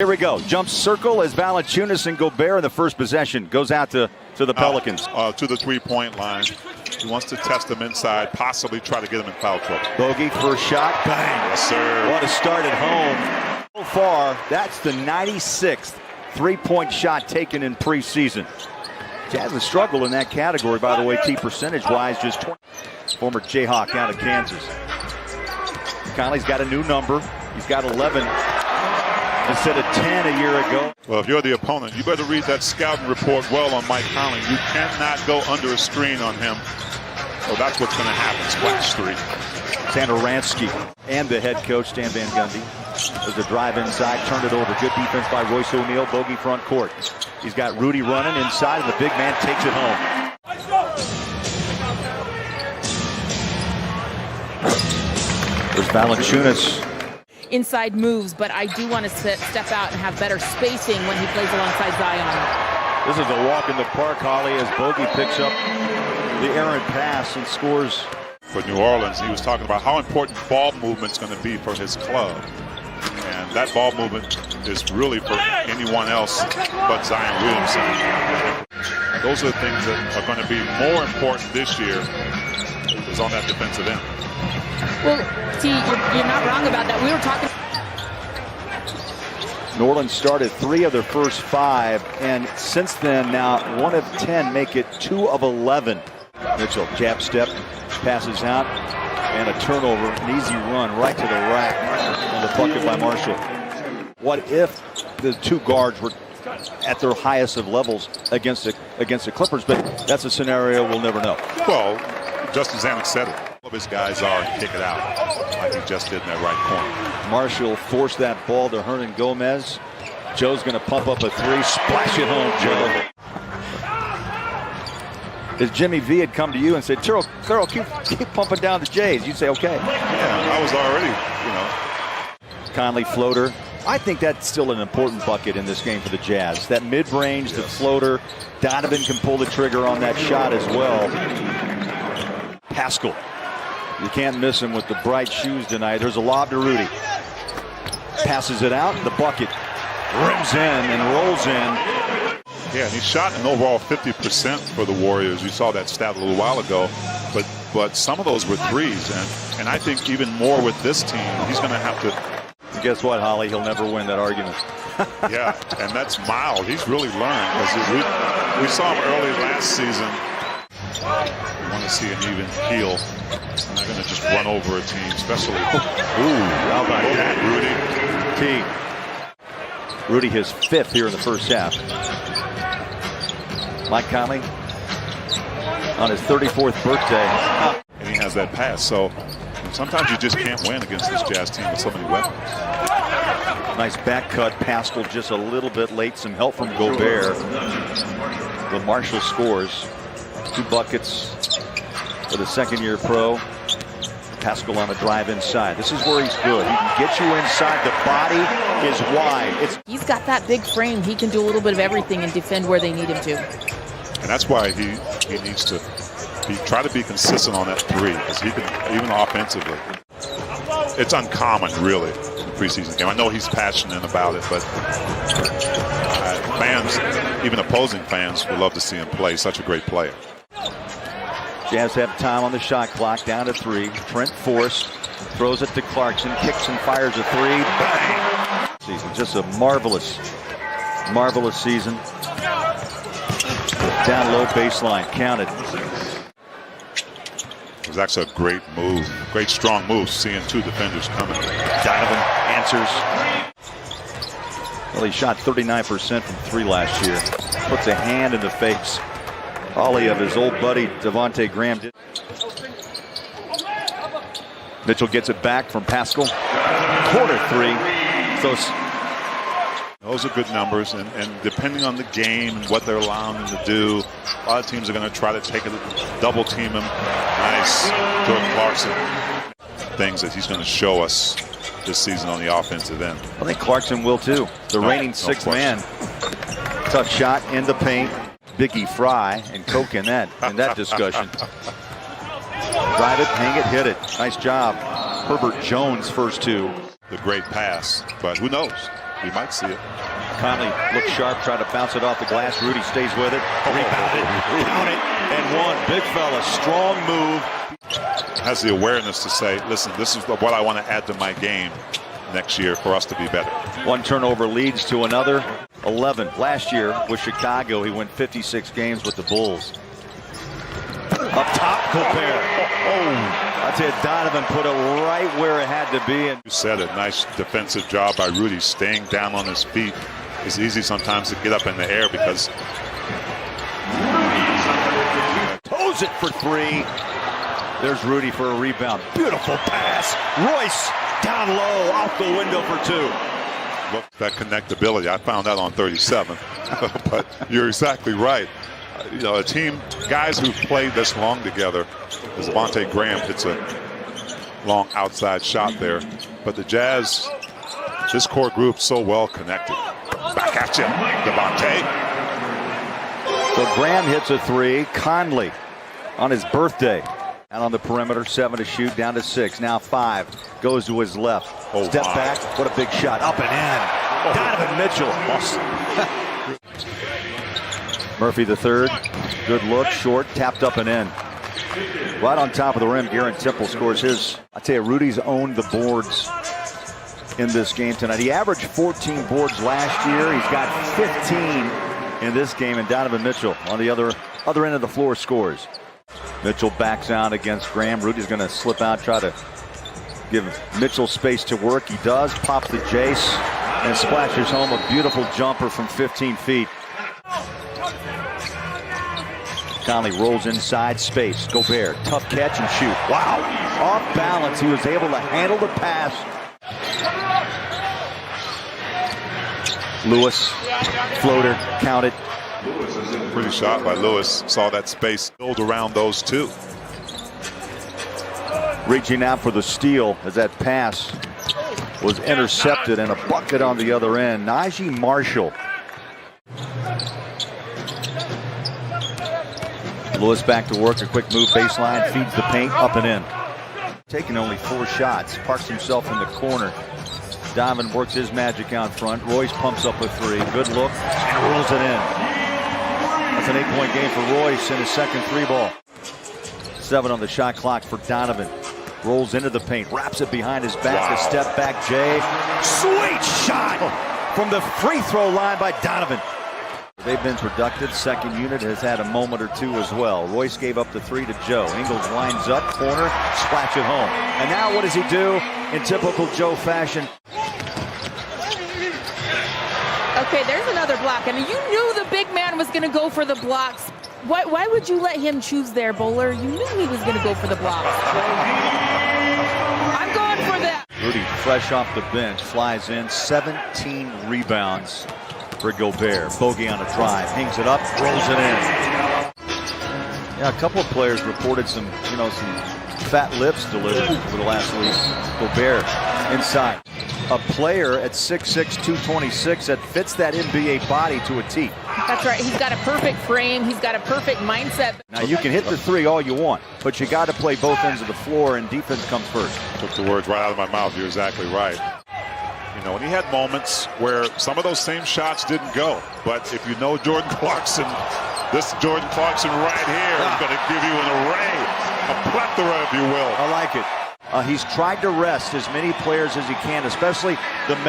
Here we go. Jump circle as Valanciunas and Gobert in the first possession. Goes out to the Pelicans. To the three-point line. He wants to test them inside, possibly try to get them in foul trouble. Bogey, first shot. Bang. Yes, sir. What a start at home. So far, that's the 96th three-point shot taken in preseason. Jazz has struggled in that category, by the way, percentage-wise, just 20. Former Jayhawk out of Kansas. Conley's got a new number. He's got 11 instead of 10 a year ago. Well, if you're the opponent, you better read that scouting report well on Mike Conley. You cannot go under a screen on him. So that's what's going to happen. Splash three. Sandaransky and the head coach, Stan Van Gundy. There's a drive inside, turned it over. Good defense by Royce O'Neal. Bogey front court. He's got Rudy running inside, and the big man takes it home. There's Valanciunas. Inside moves, but I do want to step out and have better spacing when he plays alongside Zion. This is a walk in the park, Holly, as Bogey picks up the errant pass and scores. For New Orleans, he was talking about how important ball movement's going to be for his club. And that ball movement is really for anyone else but Zion Williamson. Those are the things that are going to be more important this year is on that defensive end. Well, T, you're not wrong about that. We were talking. New Orleans started 3 of their first 5, and since then, now 1 of 10 make it 2 of 11. Mitchell, jab step, passes out, and a turnover, an easy run right to the rack, and the bucket by Marshall. What if the 2 guards were at their highest of levels against the Clippers? But that's a scenario we'll never know. Well, Justin Zanuck said it. All of his guys are and kick it out like he just did in that right corner. Marshall forced that ball to Hernan Gomez. Joe's going to pump up a 3, splash it home, Joe. If Jimmy V had come to you and said, Terrell, keep pumping down the Jays, you'd say, okay. Yeah, I was already, Conley floater. I think that's still an important bucket in this game for the Jazz. That mid-range, the floater. Donovan can pull the trigger on that shot as well. Pascal. You can't miss him with the bright shoes tonight. There's a lob to Rudy. Passes it out. The bucket rims in and rolls in. Yeah, and he shot an overall 50% for the Warriors. You saw that stat a little while ago. But some of those were threes. And I think even more with this team, he's going to have to. Guess what, Holly? He'll never win that argument. Yeah, and that's mild. He's really learned. Because we saw him early last season. We want to see an even keel. He's not going to just run over a team, especially. Ooh, how about that, Rudy? Rudy his 5th here in the first half. Mike Conley on his 34th birthday. And he has that pass. So sometimes you just can't win against this Jazz team with so many weapons. Nice back cut. Pascal just a little bit late. Some help from Gobert. The Marshall scores. 2 buckets for the second-year pro. Pascal on a drive inside. This is where he's good. He can get you inside. The body is wide. He's got that big frame. He can do a little bit of everything and defend where they need him to. And that's why he needs to try to be consistent on that 3, because he can, even offensively. It's uncommon, really, in the preseason game. I know he's passionate about it, but fans, even opposing fans, would love to see him play. Such a great player. Jazz have time on the shot clock, down to 3. Trent Forrest throws it to Clarkson, kicks and fires a 3. Bang! Season, just a marvelous season. Down low baseline, counted. It was actually a great move, great strong move, seeing 2 defenders coming. Donovan answers. Well, he shot 39% from 3 last year. Puts a hand in the face. Ollie of his old buddy Devontae Graham. Mitchell gets it back from Pascal. Corner 3. So those are good numbers, and depending on the game and what they're allowing him to do, a lot of teams are going to try to take a double team him. Nice, Jordan Clarkson. Things that he's going to show us this season on the offensive end. I think Clarkson will too. The reigning 6th man. Tough shot in the paint. Biggie Fry and Coke in that discussion. Drive it, hang it, hit it. Nice job. Herbert Jones first 2. The great pass, but who knows? He might see it. Conley looks sharp, tried to bounce it off the glass. Rudy stays with it. Rebounded, count it, and one. Big fella, strong move. Has the awareness to say, listen, this is what I want to add to my game next year for us to be better. One turnover leads to another. 11. Last year with Chicago, he went 56 games with the Bulls. Up top, Gobert. I tell you, Donovan put it right where it had to be. And you said it, nice defensive job by Rudy, staying down on his feet. It's easy sometimes to get up in the air because toes it for three. There's Rudy for a rebound. Beautiful pass. Royce down low, out the window for two. Look, that connectability, I found that on 37. But you're exactly right. You know, a team, guys who've played this long together, as Devontae Graham hits a long outside shot there. But the Jazz, this core group, so well connected. Back at you, Devontae. So Graham hits a three. Conley on his birthday. Out on the perimeter, 7 to shoot, down to 6. Now 5. Goes to his left. Step back. What a big shot. Up and in. Donovan Mitchell. Murphy the third. Good look. Short. Tapped up and in. Right on top of the rim, Garrett Temple scores his. I tell you, Rudy's owned the boards in this game tonight. He averaged 14 boards last year. He's got 15 in this game. And Donovan Mitchell on the other end of the floor scores. Mitchell backs out against Graham. Rudy's going to slip out, try to give Mitchell space to work. He does. Pops the Jace and splashes home a beautiful jumper from 15 feet. Conley rolls inside space. Gobert, tough catch and shoot. Wow. Off balance. He was able to handle the pass. Lewis, floater, counted. Pretty shot by Lewis. Saw that space build around those two. Reaching out for the steal as that pass was intercepted and a bucket on the other end. Najee Marshall. Lewis back to work. A quick move baseline. Feeds the paint. Up and in. Taking only 4 shots. Parks himself in the corner. Donovan works his magic out front. Royce pumps up a 3. Good look and rolls it in. That's an 8-point game for Royce in his second 3-ball. 7 on the shot clock for Donovan. Rolls into the paint, wraps it behind his back. A step back, Jay. Sweet shot from the free throw line by Donovan. They've been productive. Second unit has had a moment or two as well. Royce gave up the 3 to Joe. Ingles winds up, corner, splash it home. And now what does he do in typical Joe fashion? Okay, there's another block. I mean, you knew the big man was going to go for the blocks. Why would you let him choose there, Bowler? You knew he was going to go for the blocks. I'm going for that. Rudy, fresh off the bench, flies in. 17 rebounds for Gobert. Bogey on a drive, hangs it up, rolls it in. Yeah, a couple of players reported some fat lips delivered over the last week. Gobert inside. A player at 6'6", 226 that fits that NBA body to a T. That's right. He's got a perfect frame. He's got a perfect mindset. Now, you can hit the 3 all you want, but you got to play both ends of the floor, and defense comes first. Took the words right out of my mouth. You're exactly right. You know, and he had moments where some of those same shots didn't go. But if you know Jordan Clarkson, this Jordan Clarkson right here is going to give you an array, a plethora, if you will. I like it. He's tried to rest as many players as he can, especially the